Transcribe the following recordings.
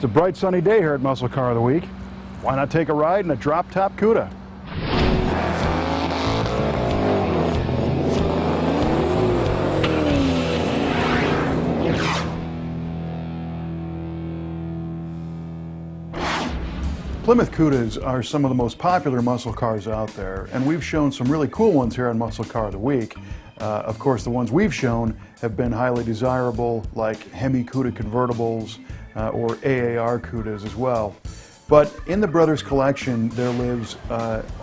It's a bright sunny day here at Muscle Car of the Week. Why not take a ride in a drop-top Cuda? Plymouth Cudas are some of the most popular muscle cars out there, and we've shown some really cool ones here on Muscle Car of the Week. Of course, the ones we've shown have been highly desirable, like Hemi Cuda convertibles or AAR Cudas as well. But in the brothers' collection, there lives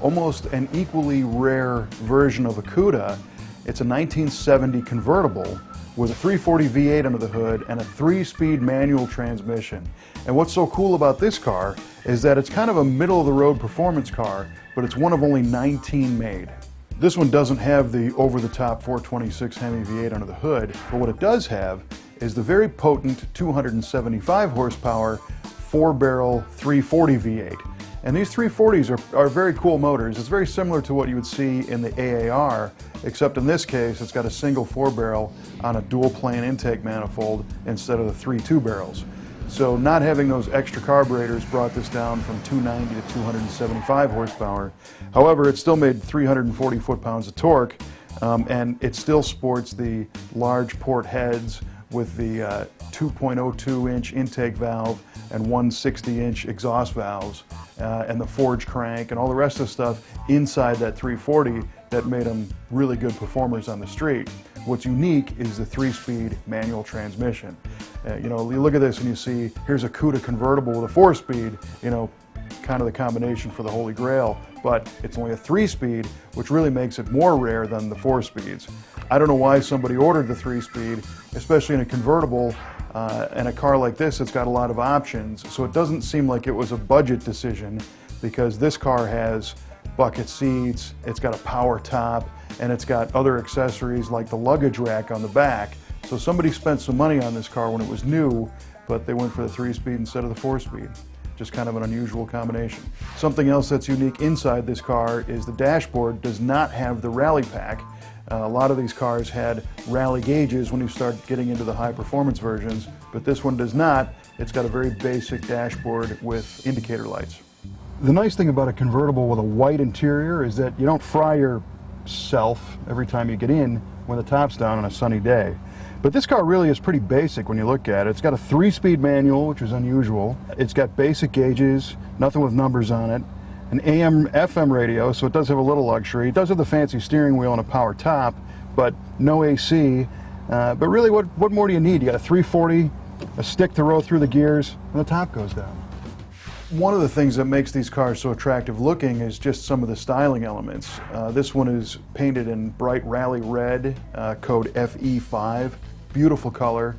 almost an equally rare version of a Cuda. It's a 1970 convertible with a 340 V8 under the hood and a 3-speed manual transmission. And what's so cool about this car is that it's kind of a middle-of-the-road performance car, but it's one of only 19 made. This one doesn't have the over-the-top 426 Hemi V8 under the hood, but what it does have is the very potent 275 horsepower 4-barrel 340 V8. And these 340s are very cool motors. It's very similar to what you would see in the AAR, except in this case it's got a single 4-barrel on a dual-plane intake manifold instead of the 3 2-barrels. So not having those extra carburetors brought this down from 290 to 275 horsepower. However, it still made 340 foot-pounds of torque, and it still sports the large port heads with the 2.02-inch intake valve and 160-inch exhaust valves, and the forge crank and all the rest of the stuff inside that 340 that made them really good performers on the street. What's unique is the 3-speed manual transmission. You look at this and you see, here's a Cuda convertible with a 4-speed, kind of the combination for the Holy Grail, but it's only a 3-speed, which really makes it more rare than the 4-speeds. I don't know why somebody ordered the 3-speed, especially in a convertible, and a car like this, it's got a lot of options, so it doesn't seem like it was a budget decision, because this car has bucket seats, it's got a power top, and it's got other accessories like the luggage rack on the back. So somebody spent some money on this car when it was new, but they went for the 3-speed instead of the 4-speed. Just kind of an unusual combination. Something else that's unique inside this car is the dashboard does not have the rally pack. A lot of these cars had rally gauges when you start getting into the high performance versions, but this one does not. It's got a very basic dashboard with indicator lights. The nice thing about a convertible with a white interior is that you don't fry yourself every time you get in when the top's down on a sunny day. But this car really is pretty basic when you look at it. It's got a 3-speed manual, which is unusual. It's got basic gauges, nothing with numbers on it, an AM/FM radio, so it does have a little luxury. It does have the fancy steering wheel and a power top, but no AC. But really, what more do you need? You got a 340, a stick to roll through the gears, and the top goes down. One of the things that makes these cars so attractive looking is just some of the styling elements. This one is painted in bright rally red, code FE5, beautiful color,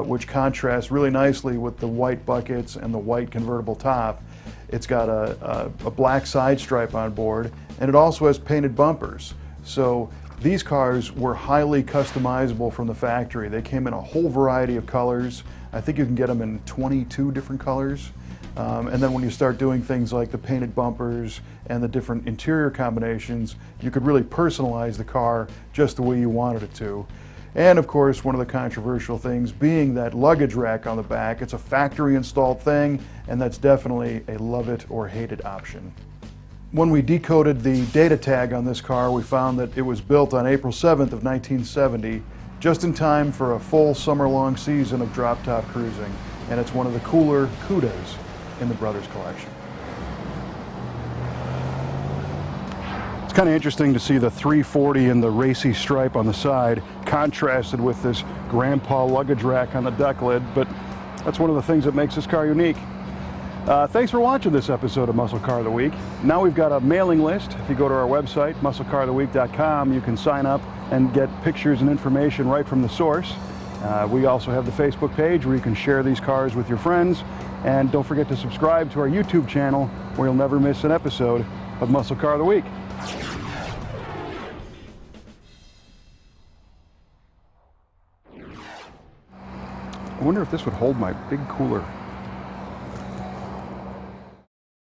which contrasts really nicely with the white buckets and the white convertible top. It's got a black side stripe on board, and it also has painted bumpers. So these cars were highly customizable from the factory. They came in a whole variety of colors. I think you can get them in 22 different colors. And then when you start doing things like the painted bumpers and the different interior combinations, you could really personalize the car just the way you wanted it to. And of course, one of the controversial things being that luggage rack on the back. It's a factory installed thing, and that's definitely a love it or hate it option. When we decoded the data tag on this car, we found that it was built on April 7th of 1970, just in time for a full summer-long season of drop-top cruising. And it's one of the cooler Cudas in the brothers collection. It's kind of interesting to see the 340 and the racy stripe on the side contrasted with this grandpa luggage rack on the deck lid, but that's one of the things that makes this car unique. Thanks for watching this episode of Muscle Car of the Week. Now we've got a mailing list. If you go to our website, MuscleCarOfTheWeek.com, you can sign up and get pictures and information right from the source. We also have the Facebook page where you can share these cars with your friends. And don't forget to subscribe to our YouTube channel where you'll never miss an episode of Muscle Car of the Week. I wonder if this would hold my big cooler.